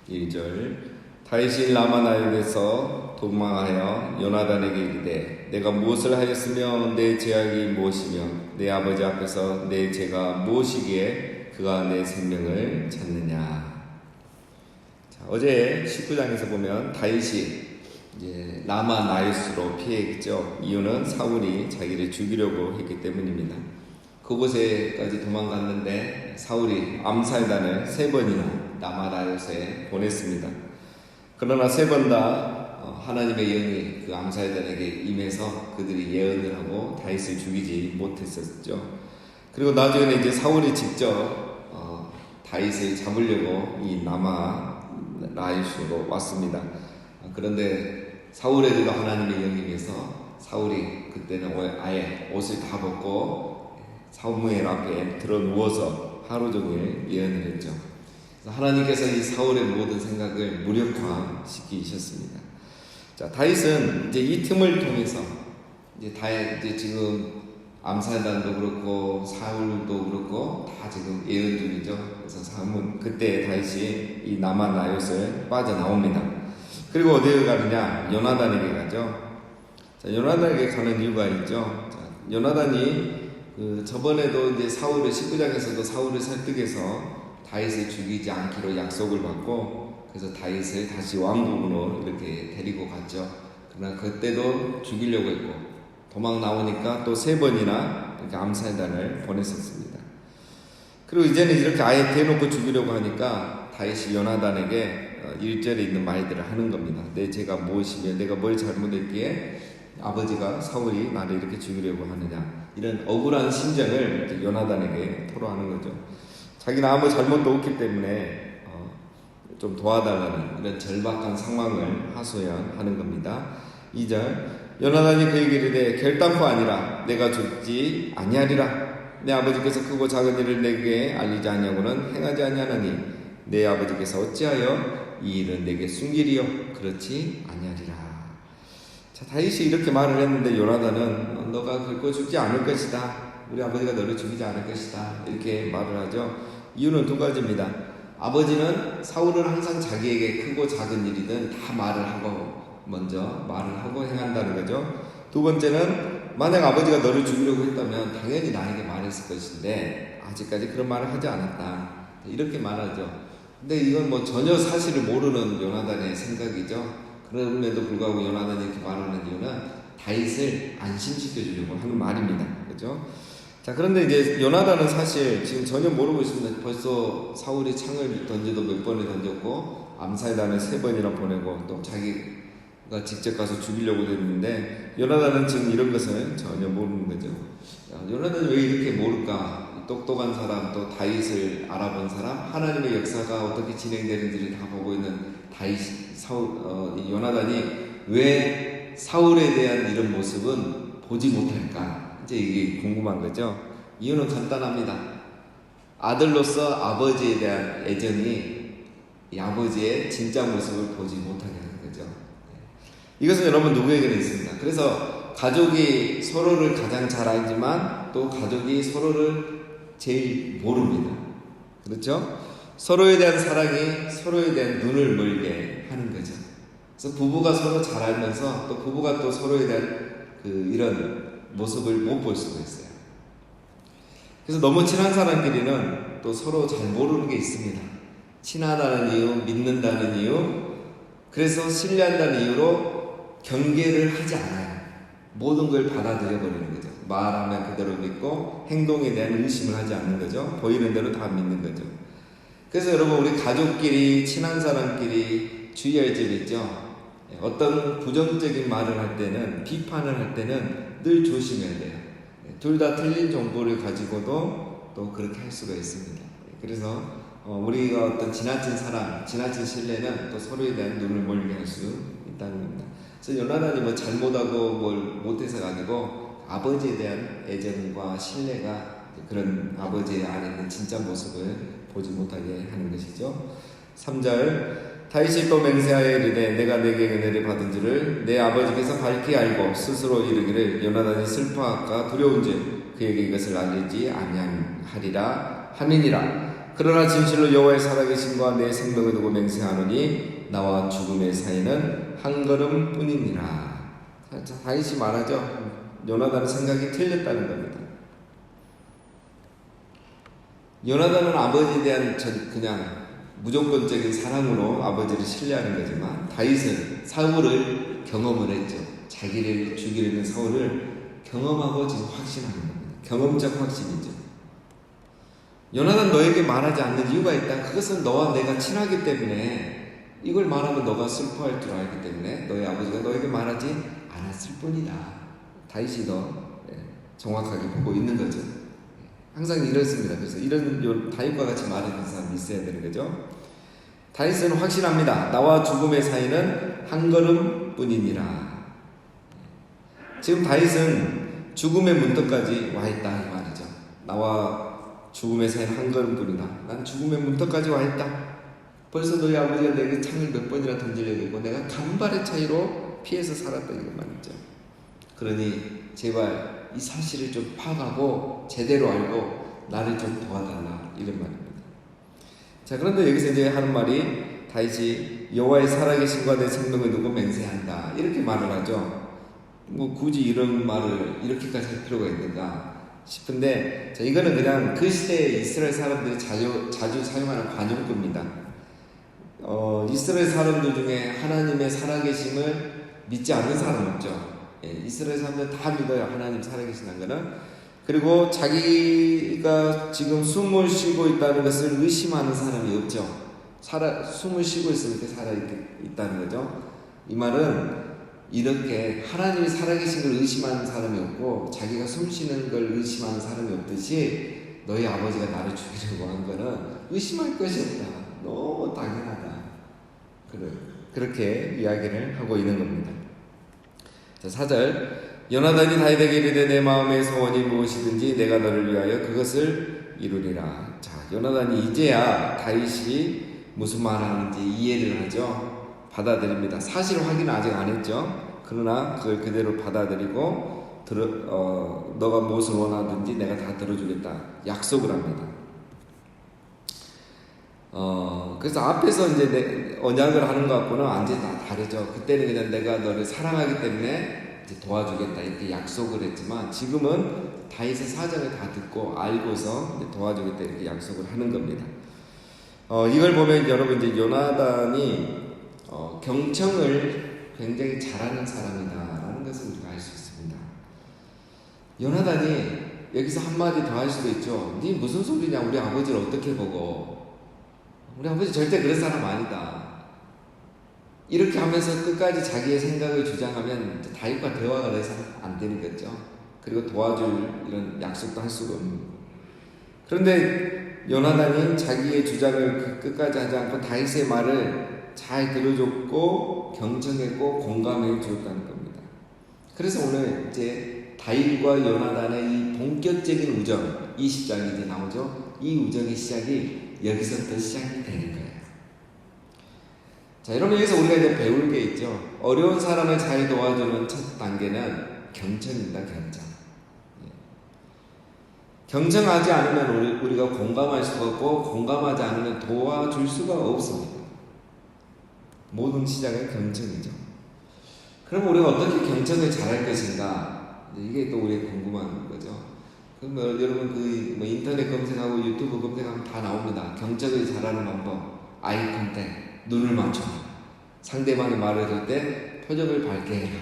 1절 다윗이 라마나임에서 도망하여 요나단에게 이르되 내가 무엇을 하였으며 내 죄악이 무엇이며 내 아버지 앞에서 내 죄가 무엇이기에 그가 내 생명을 찾느냐. 자, 어제 19장에서 보면 다윗이 이제 라마나임으로 피했죠. 이유는 사울이 자기를 죽이려고 했기 때문입니다. 그곳에까지 도망갔는데 사울이 암살단을 3번이나 라마나임에 보냈습니다. 그러나 3번 다 하나님의 영이 그 암살단에게 임해서 그들이 예언을 하고 다윗을 죽이지 못했었죠. 그리고 나중에 이제 사울이 직접 다윗을 잡으려고 이 라마나임으로 왔습니다. 그런데 사울에게도 하나님의 영이 임해서 사울이 그때는 아예 옷을 다 벗고 사무엘 앞에 들어 누워서 하루 종일 예언을 했죠. 하나님께서 이 사울의 모든 생각을 무력화시키셨습니다. 자, 다윗은 이제 이 틈을 통해서 이제 지금 암살단도 그렇고 사울도 그렇고 다 지금 예언 중이죠. 그래서 그때 다윗이 이 라마나임을 빠져나옵니다. 그리고 어디에 가느냐? 요나단에게 가죠. 자, 요나단에게 가는 이유가 있죠. 자, 요나단이 저번에도 이제 19장에서도 사울을 설득해서 다윗을 죽이지 않기로 약속을 받고 그래서 다윗을 다시 왕궁으로 이렇게 데리고 갔죠. 그러나 그때도 죽이려고 했고 도망 나오니까 또 3번이나 이렇게 암살단을 보냈었습니다. 그리고 이제는 이렇게 아예 대놓고 죽이려고 하니까 다윗이 요나단에게 1절에 있는 말들을 하는 겁니다. 내 죄가 무엇이며 내가 뭘 잘못했기에 아버지가 사울이 나를 이렇게 죽이려고 하느냐, 이런 억울한 심정을 요나단에게 토로하는 거죠. 자기는 아무 잘못도 없기 때문에 좀 도와달라는 이런 절박한 상황을 하소연하는 겁니다. 2절 요나단이 그에게 이르되 결단코 아니라 내가 죽지 아니하리라. 내 아버지께서 크고 작은 일을 내게 알리지 아니하고는 행하지 아니하나니 내 아버지께서 어찌하여 이 일은 내게 숨기리요 그렇지 아니하리라. 자, 다윗이 이렇게 말을 했는데 요나단은 너가 결코 죽지 않을 것이다, 우리 아버지가 너를 죽이지 않을 것이다, 이렇게 말을 하죠. 이유는 2가지입니다. 아버지는 사울은 항상 자기에게 크고 작은 일이든 다 먼저 말을 하고 행한다는 거죠. 2번째는 만약 아버지가 너를 죽이려고 했다면 당연히 나에게 말했을 것인데 아직까지 그런 말을 하지 않았다, 이렇게 말하죠. 근데 이건 전혀 사실을 모르는 요나단의 생각이죠. 그럼에도 불구하고 요나단이 이렇게 말하는 이유는 다윗을 안심시켜 주려고 하는 말입니다. 그렇죠? 자, 그런데 이제 요나단은 사실 지금 전혀 모르고 있습니다. 벌써 사울이 창을 던져도 몇 번을 던졌고 암살단을 3번이나 보내고 또 자기가 직접 가서 죽이려고 했는데 요나단은 지금 이런 것을 전혀 모르는 거죠. 요나단이 왜 이렇게 모를까? 똑똑한 사람, 또 다윗을 알아본 사람, 하나님의 역사가 어떻게 진행되는지를 다 보고 있는 요나단이 왜 사울에 대한 이런 모습은 보지 못할까? 이제 이게 궁금한 거죠. 이유는 간단합니다. 아들로서 아버지에 대한 애정이 이 아버지의 진짜 모습을 보지 못하게 하는 거죠. 이것은 여러분 누구에게나 있습니다. 그래서 가족이 서로를 가장 잘 알지만 또 가족이 서로를 제일 모릅니다. 그렇죠? 서로에 대한 사랑이 서로에 대한 눈을 멀게 하는 거죠. 그래서 부부가 서로 잘 알면서 또 부부가 또 서로에 대한 이런 모습을 못 볼 수가 있어요. 그래서 너무 친한 사람끼리는 또 서로 잘 모르는 게 있습니다. 친하다는 이유, 믿는다는 이유, 그래서 신뢰한다는 이유로 경계를 하지 않아요. 모든 걸 받아들여 버리는 거죠. 말하면 그대로 믿고 행동에 대한 의심을 하지 않는 거죠. 보이는 대로 다 믿는 거죠. 그래서 여러분, 우리 가족끼리, 친한 사람끼리 주의할 점이 있죠. 어떤 부정적인 말을 할 때는, 비판을 할 때는 늘 조심해야 돼요. 둘 다 틀린 정보를 가지고도 또 그렇게 할 수가 있습니다. 그래서 우리가 어떤 지나친 사랑, 지나친 신뢰는 또 서로에 대한 눈을 멀게 할 수 있다는 겁니다. 그래서 요나단이 잘못하고 뭘 못해서가 아니고 아버지에 대한 애정과 신뢰가 그런 아버지 안에 있는 진짜 모습을 보지 못하게 하는 것이죠. 3절 다윗이 또 맹세하여 이르되 내가 내게 은혜를 받은 줄을 내 아버지께서 밝히 알고 스스로 이르기를 요나단이 슬퍼할까 두려운즉 그에게 이것을 알리지 아니하리라 함이니라. 그러나 진실로 여호와의 살아계심과 내 생명을 두고 맹세하노니 나와 죽음의 사이는 한 걸음뿐이니라. 다윗이 말하죠. 요나단의 생각이 틀렸다는 겁니다. 요나단은 아버지에 대한 그냥 무조건적인 사랑으로 아버지를 신뢰하는 거지만 다윗은 사울을 경험을 했죠. 자기를 죽이려는 사울을 경험하고 지금 확신하는 겁니다. 경험적 확신이죠. 요나단 너에게 말하지 않는 이유가 있다. 그것은 너와 내가 친하기 때문에 이걸 말하면 너가 슬퍼할 줄 알기 때문에 너희 아버지가 너에게 말하지 않았을 뿐이다. 다윗이 더 정확하게 보고 있는 거죠. 항상 이렇습니다. 그래서 이런 다윗과 같이 말하는 사람이 있어야 되는 거죠. 다윗은 확신합니다. 나와 죽음의 사이는 한 걸음뿐이니라. 지금 다윗은 죽음의 문턱까지 와 있다 이 말이죠. 나와 죽음의 사이는 한 걸음뿐이다. 난 죽음의 문턱까지 와 있다. 벌써 너희 아버지가 내게 창을 몇 번이나 던지려고 했고 내가 간발의 차이로 피해서 살았다 이거 말이죠. 그러니 제발 이 사실을 좀 파악하고 제대로 알고 나를 좀 도와달라 이런 말입니다. 자, 그런데 여기서 이제 하는 말이 다윗이 여호와의 살아계심과 내 생명을 두고 맹세한다 이렇게 말을 하죠. 뭐 굳이 이런 말을 이렇게까지 할 필요가 있는가 싶은데, 자, 이거는 그냥 그 시대에 이스라엘 사람들이 자주 사용하는 관용구입니다. 이스라엘 사람들 중에 하나님의 살아계심을 믿지 않는 사람 없죠. 이스라엘 사람들 다 믿어요. 하나님 살아계신다는 거는. 그리고 자기가 지금 숨을 쉬고 있다는 것을 의심하는 사람이 없죠. 숨을 쉬고 있으면 이렇게 살아있다는 거죠. 이 말은 이렇게 하나님이 살아계신 걸 의심하는 사람이 없고 자기가 숨 쉬는 걸 의심하는 사람이 없듯이 너희 아버지가 나를 죽이려고 한 거는 의심할 것이 없다. 너무 당연하다. 그렇게 이야기를 하고 있는 겁니다. 자, 4절. 요나단이 다윗에게 이르되 내 마음의 소원이 무엇이든지 내가 너를 위하여 그것을 이루리라. 자, 요나단이 이제야 다윗이 무슨 말하는지 이해를 하죠. 받아들입니다. 사실 확인은 아직 안 했죠. 그러나 그걸 그대로 받아들이고 너가 무엇을 원하든지 내가 다 들어주겠다 약속을 합니다. 그래서 앞에서 이제 언약을 하는 것하고는 완전히 다 다르죠. 그때는 그냥 내가 너를 사랑하기 때문에 이제 도와주겠다 이렇게 약속을 했지만 지금은 다윗의 사정을 다 듣고 알고서 이제 도와주겠다 이렇게 약속을 하는 겁니다. 이걸 보면 여러분 이제 요나단이 경청을 굉장히 잘하는 사람이다라는 것을 우리가 알 수 있습니다. 요나단이 여기서 한마디 더 할 수도 있죠. 네 무슨 소리냐, 우리 아버지를 어떻게 보고, 우리 아버지 절대 그런 사람 아니다. 이렇게 하면서 끝까지 자기의 생각을 주장하면 다윗과 대화가 돼서 안 되는 거죠. 그리고 도와줄 이런 약속도 할 수가 없는 거예요. 그런데 요나단이 자기의 주장을 끝까지 하지 않고 다윗의 말을 잘 들어줬고 경청했고 공감해 주었다는 겁니다. 그래서 오늘 이제 다윗과 요나단의 이 본격적인 우정 20장이 이제 나오죠. 이 우정의 시작이 여기서부터 시작이 되는 거예요. 자, 여러분 여기서 우리가 이제 배울 게 있죠. 어려운 사람을 잘 도와주는 첫 단계는 경청입니다. 경청하지 않으면 우리가 공감할 수가 없고 공감하지 않으면 도와줄 수가 없습니다. 모든 시작은 경청이죠. 그럼 우리가 어떻게 경청을 잘할 것인가? 이게 또 우리의 궁금한 거죠. 그럼 여러분 인터넷 검색하고 유튜브 검색하면 다 나옵니다. 경청을 잘하는 방법, 아이 컨택, 눈을 맞춰, 상대방이 말을 할 때 표정을 밝게 해라.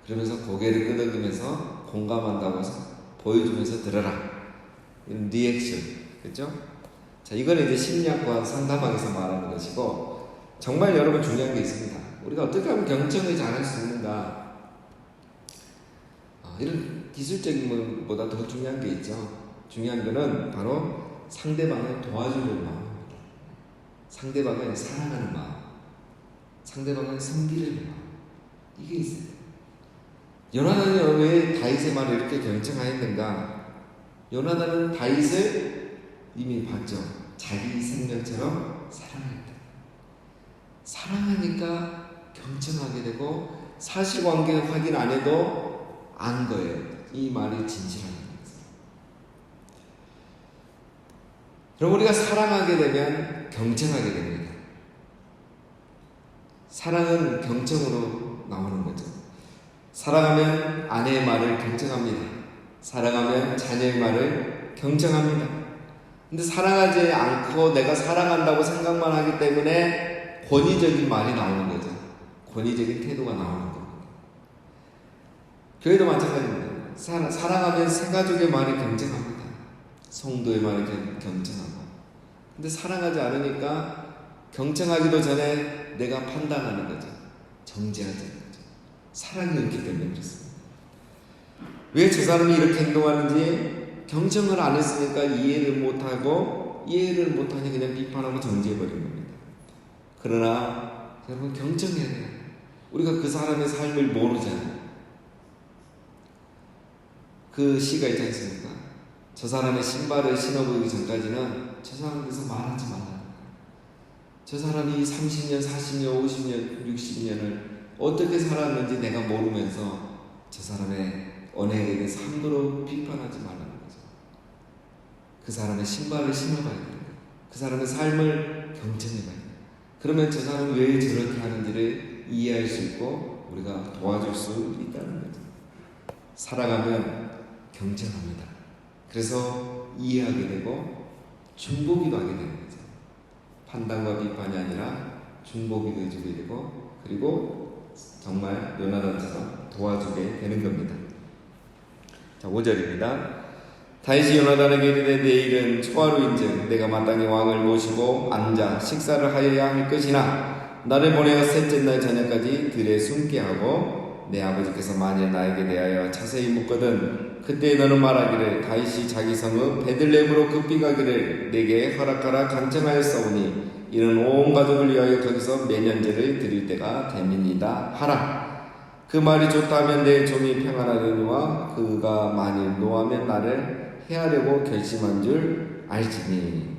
그러면서 고개를 끄덕이면서 공감한다고 보여주면서 들어라. 리액션, 그렇죠? 자, 이거는 이제 심리학과 상담학에서 말하는 것이고, 정말 여러분 중요한 게 있습니다. 우리가 어떻게 하면 경청을 잘할 수 있는가? 이런 기술적인 것보다 더 중요한 게 있죠. 중요한 거는 바로 상대방을 도와주는 마음입니다. 상대방을 사랑하는 마음, 상대방을 섬기려는 마음, 이게 있어요. 요나단이 왜 다윗의 말을 이렇게 경청하였는가? 요나단은 다윗을 이미 봤죠. 자기 생명처럼 사랑했다. 사랑하니까 경청하게 되고 사실관계 확인 안 해도 안 거예요. 이 말이 진실한 거예요. 여러분, 우리가 사랑하게 되면 경청하게 됩니다. 사랑은 경청으로 나오는 거죠. 사랑하면 아내의 말을 경청합니다. 사랑하면 자녀의 말을 경청합니다. 근데 사랑하지 않고 내가 사랑한다고 생각만 하기 때문에 권위적인 말이 나오는 거죠. 권위적인 태도가 나오는 겁니다. 교회도 마찬가지입니다. 사랑하면 새 가족의 말을 경청합니다. 성도의 말을 경청하고. 근데 사랑하지 않으니까 경청하기도 전에 내가 판단하는 거죠. 정죄하는 거죠. 사랑이 없기 때문에 그렇습니다. 왜 저 사람이 이렇게 행동하는지 경청을 안 했으니까 이해를 못하고, 이해를 못하니 그냥 비판하고 정죄해버린 겁니다. 그러나 여러분, 경청해야 돼요. 우리가 그 사람의 삶을 모르잖아요. 그 시가 있지 않습니까? 저 사람의 신발을 신어보기 전까지는 저 사람에 대해서 말하지 말라. 저 사람이 30년, 40년, 50년, 60년을 어떻게 살았는지 내가 모르면서 저 사람의 언행에 대해서 함부로 비판하지 말라는 거죠. 그 사람의 신발을 신어봐야 돼요. 그 사람의 삶을 경청해봐야 돼요. 그러면 저 사람이 왜 저렇게 하는지를 이해할 수 있고 우리가 도와줄 수 있다는 거죠. 사랑하면 경청합니다. 그래서 이해하게 되고 중보기도 하게 되는 거죠. 판단과 비판이 아니라 중보기도 해주게 되고, 그리고 정말 요나단처럼 도와주게 되는 겁니다. 자, 5절입니다. 다윗이 요나단에게 이르되 내일은 초하루인즉 내가 마땅히 왕을 모시고 앉아 식사를 하여야 할 것이나 나를 보내어 셋째 날 저녁까지 들에 숨게 하고 내 아버지께서 만일 나에게 대하여 자세히 묻거든 그때 너는 말하기를 다윗이 자기 성읍 베들레헴으로 급히 가기를 내게 허락하라 간청하였사오니 이는 온 가족을 위하여 거기서 매년제를 드릴 때가 됨이니이다 하라. 그 말이 좋다면 내 종이 평안하려니와 그가 만일 노하면 나를 해하려고 결심한 줄 알지니.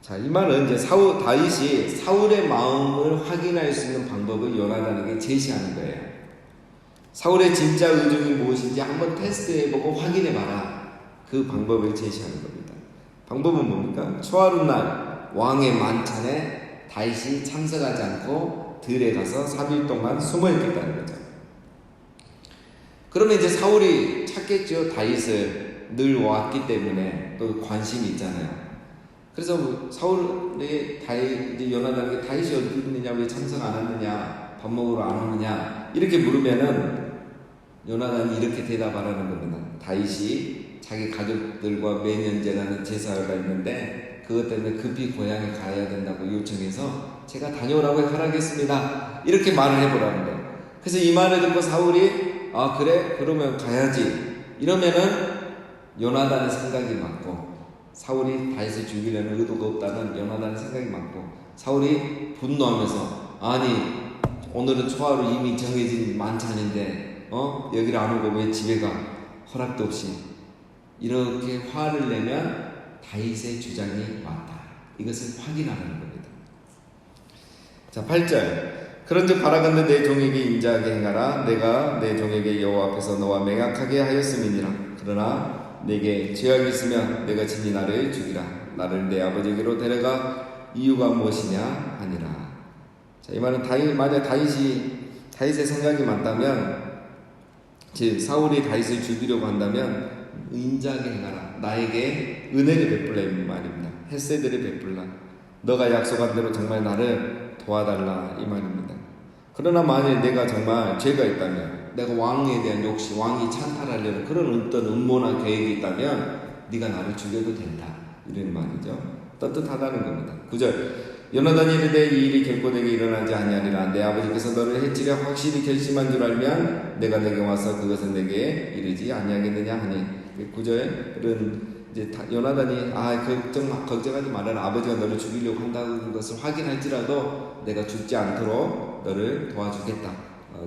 자, 이 말은 이제 다윗이 사울의 마음을 확인할 수 있는 방법을 요나단에게 제시하는 거예요. 사울의 진짜 의중이 무엇인지 한번 테스트해보고 확인해봐라. 그 방법을 제시하는 겁니다. 방법은 뭡니까? 초하룻날 왕의 만찬에 다윗이 참석하지 않고 들에 가서 3일 동안 숨어있겠다는 거죠. 그러면 이제 사울이 찾겠죠. 다윗을 늘 왔기 때문에 또 관심이 있잖아요. 그래서 사울이 이제 요나단에게 다윗이 어디 있느냐, 왜 참석 안 하느냐, 밥 먹으러 안 오느냐 이렇게 물으면은 요나단이 이렇게 대답하라는 겁니다. 다윗이 자기 가족들과 매년제라는 제사가 있는데 그것 때문에 급히 고향에 가야 된다고 요청해서 제가 다녀오라고 허락했습니다. 이렇게 말을 해보라는 거예요. 그래서 이 말을 듣고 사울이 아 그래? 그러면 가야지. 이러면은 요나단의 생각이 맞고 사울이 다윗을 죽이려는 의도가 없다는 요나단의 생각이 맞고 사울이 분노하면서 아니 오늘은 초하루 이미 정해진 만찬인데 여기를 안 오고 왜 집에 가? 허락도 없이. 이렇게 화를 내면 다윗의 주장이 맞다. 이것을 확인하는 겁니다. 자, 8절. 그런즉 바라건대 내 종에게 인자하게 행하라. 내가 내 종에게 여호와 앞에서 너와 맹약하게 하였음이니라. 그러나 내게 죄악이 있으면 내가 친히 나를 죽이라. 나를 내 아버지에게로 데려가 이유가 무엇이냐 하니라. 자, 이 말은 만약 다윗의 생각이 맞다면, 즉 사울이 다윗을 죽이려고 한다면 인자하게 행하라. 나에게 은혜를 베풀라 이 말입니다. 헤세드를 베풀라. 너가 약속한 대로 정말 나를 도와달라 이 말입니다. 그러나 만일 내가 정말 죄가 있다면, 내가 왕에 대한 욕심, 왕이 찬탈하려는 그런 어떤 음모나 계획이 있다면 네가 나를 죽여도 된다 이런 말이죠. 떳떳하다는 겁니다. 9절. 요나단이 이르되 이 일이 결코 내게 일어나지 아니하리라. 내 아버지께서 너를 해치려 확실히 결심한 줄 알면 내가 내게 와서 그것은 내게 이르지 아니하겠느냐 하니. 9절은 이제 요나단이 걱정하지 말아라. 아버지가 너를 죽이려고 한다는 것을 확인할지라도 내가 죽지 않도록 너를 도와주겠다.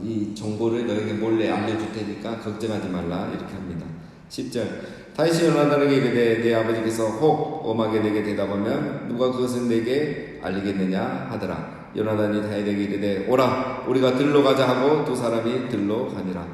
이 정보를 너에게 몰래 알려줄 테니까 걱정하지 말라 이렇게 합니다. 10절. 다윗이 요나단에게 이르되 내 아버지께서 혹 엄하게 내게 대답하면 누가 그것은 내게 알리겠느냐 하더라. 요나단이 다윗에게 이르되 오라 우리가 들로 가자 하고 두 사람이 들로 가니라.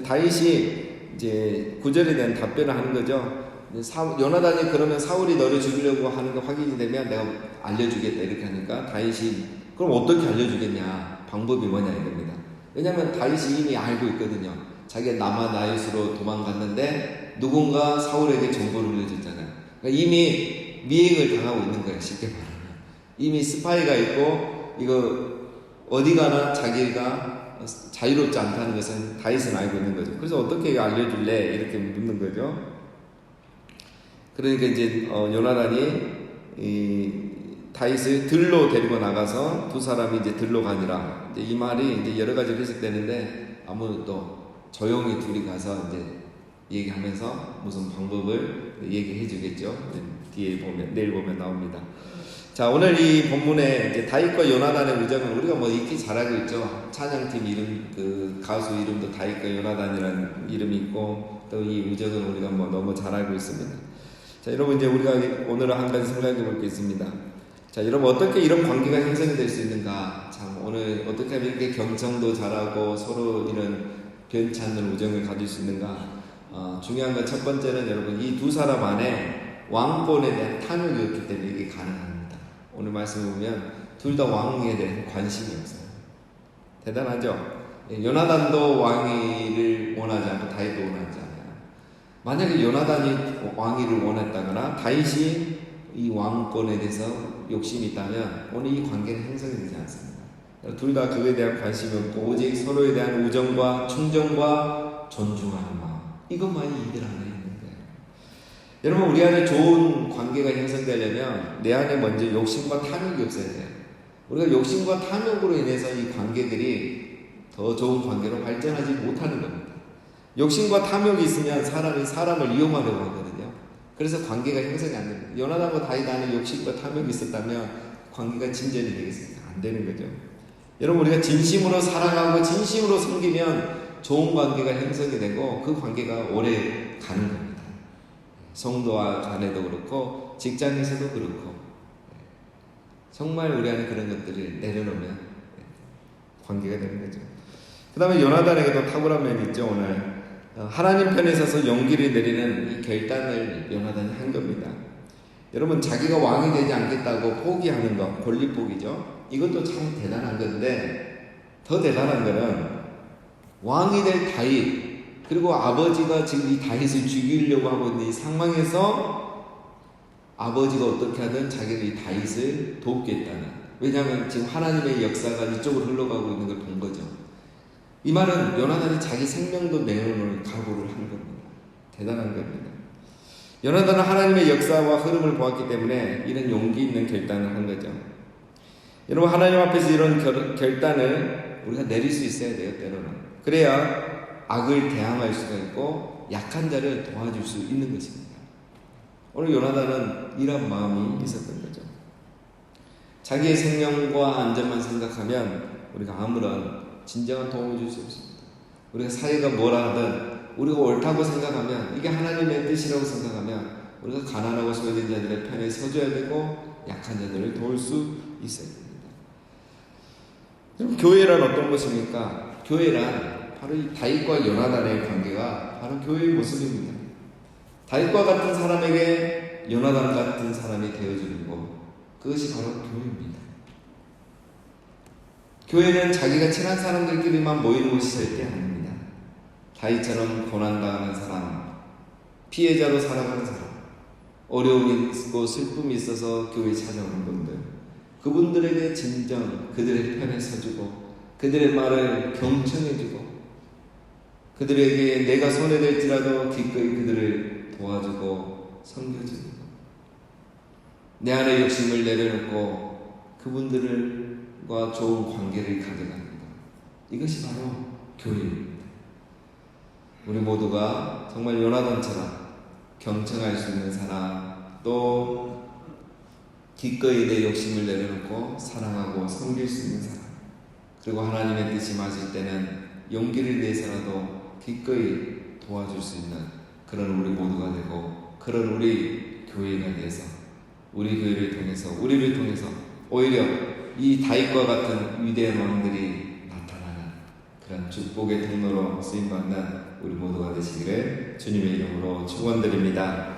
다윗이 이제 9절에 대한 답변을 하는 거죠. 요나단이 그러면 사울이 너를 죽이려고 하는 게 확인이 되면 내가 알려주겠다 이렇게 하니까 다윗이 그럼 어떻게 알려주겠냐, 방법이 뭐냐 이겁니다. 왜냐하면 다윗이 이미 알고 있거든요. 자기가 나마나잇으로 도망갔는데 누군가 사울에게 정보를 흘려줬잖아요. 그러니까 이미 미행을 당하고 있는 거예요. 쉽게 말하면 이미 스파이가 있고 이거 어디 가나 자기가 자유롭지 않다는 것은 다윗은 알고 있는 거죠. 그래서 어떻게 알려줄래 이렇게 묻는 거죠. 그러니까 이제 요나단이 다윗을 들로 데리고 나가서 두 사람이 이제 들로 가니라. 이제 이 말이 이제 여러 가지로 해석되는데 아무래도 조용히 둘이 가서 이제 얘기하면서 무슨 방법을 얘기해 주겠죠. 뒤에 보면 내일 보면 나옵니다. 자, 오늘 이 본문에 이제 다윗과 요나단의 우정은 우리가 뭐 익히 잘 알고 있죠. 찬양팀 이름, 그 가수 이름도 다윗과 요나단이라는 이름이 있고 또 이 우정은 우리가 뭐 너무 잘 알고 있습니다. 자, 여러분 이제 우리가 오늘은 한 가지 생각해 볼 게 있습니다. 자, 여러분 어떻게 이런 관계가 형성이 될 수 있는가? 참 오늘 어떻게 하면 이렇게 경청도 잘하고 서로 이런 변치 않는 우정을 가질 수 있는가? 중요한 건 첫 번째는 여러분 이 두 사람 안에 왕권에 대한 탐욕이 없기 때문에 이게 가능합니다. 오늘 말씀을 보면 둘 다 왕위에 대한 관심이 없어요. 대단하죠? 요나단도 왕위를 원하지 않고 다윗도 원하지 않아요. 만약에 요나단이 왕위를 원했다거나 다윗이 이 왕권에 대해서 욕심이 있다면 오늘 이 관계는 형성이 되지 않습니다. 둘 다 그에 대한 관심이 없고 오직 서로에 대한 우정과 충정과 존중하는 마음, 이것만이 이들 안에 있는 거예요. 여러분 우리 안에 좋은 관계가 형성되려면 내 안에 먼저 욕심과 탐욕이 없어야 돼요. 우리가 욕심과 탐욕으로 인해서 이 관계들이 더 좋은 관계로 발전하지 못하는 겁니다. 욕심과 탐욕이 있으면 사람이 사람을 이용하려고 하거든요. 그래서 관계가 형성이 안 됩니다. 요나단과 다윗 안에 욕심과 탐욕이 있었다면 관계가 진전이 되겠습니까? 안 되는 거죠. 여러분 우리가 진심으로 사랑하고 진심으로 섬기면 좋은 관계가 형성이 되고 그 관계가 오래 가는 겁니다. 성도와 간에도 그렇고 직장에서도 그렇고 정말 우리 안에 그런 것들을 내려놓으면 관계가 되는 거죠. 그 다음에 요나단에게도 탁월한 면이 있죠. 오늘 하나님 편에 서서 용기를 내리는 이 결단을 요나단이 한 겁니다. 여러분 자기가 왕이 되지 않겠다고 포기하는 것, 권리포기죠. 이것도 참 대단한 건데 더 대단한 거는 왕이 될 다윗, 그리고 아버지가 지금 이 다윗을 죽이려고 하고 있는 이 상황에서 아버지가 어떻게 하든 자기는 이 다윗을 돕겠다는, 왜냐하면 지금 하나님의 역사가 이쪽으로 흘러가고 있는 걸 본 거죠. 이 말은 요나단이 자기 생명도 내놓을 각오를 한 겁니다. 대단한 겁니다. 요나단은 하나님의 역사와 흐름을 보았기 때문에 이런 용기 있는 결단을 한 거죠. 여러분 하나님 앞에서 이런 결단을 우리가 내릴 수 있어야 돼요. 때로는. 그래야 악을 대항할 수가 있고 약한 자를 도와줄 수 있는 것입니다. 오늘 요나단은 이런 마음이 있었던 거죠. 자기의 생명과 안전만 생각하면 우리가 아무런 진정한 도움을 줄 수 없습니다. 우리가 사회가 뭐라 하든 우리가 옳다고 생각하면, 이게 하나님의 뜻이라고 생각하면 우리가 가난하고 소외된 자들의 편에 서줘야 되고 약한 자들을 도울 수 있어야 됩니다. 그럼 교회란 어떤 것입니까? 교회란 바로 이 다윗과 요나단의 관계가 바로 교회의 모습입니다. 다윗과 같은 사람에게 요나단 같은 사람이 되어주는 것, 그것이 바로 교회입니다. 교회는 자기가 친한 사람들끼리만 모이는 곳이 절대 아닙니다. 다윗처럼 고난당하는 사람, 피해자로 살아가는 사람, 어려움이 있고 슬픔이 있어서 교회에 찾아오는 분들, 그분들에게 진정 그들의 편에 서주고 그들의 말을 경청해주고 그들에게 내가 손해될지라도 기꺼이 그들을 도와주고 섬겨주는 것, 내 안의 욕심을 내려놓고 그분들과 좋은 관계를 가져가는 것, 이것이 바로 교회입니다. 우리 모두가 정말 요나단처럼 경청할 수 있는 사람, 또 기꺼이 내 욕심을 내려놓고 사랑하고 섬길 수 있는 사람, 그리고 하나님의 뜻이 맞을 때는 용기를 내서라도 기꺼이 도와줄 수 있는 그런 우리 모두가 되고, 그런 우리 교회가 돼서 우리 교회를 통해서, 우리를 통해서 오히려 이 다윗과 같은 위대한 왕들이 나타나는 그런 축복의 통로로 쓰임받는 우리 모두가 되시기를 주님의 이름으로 축원드립니다.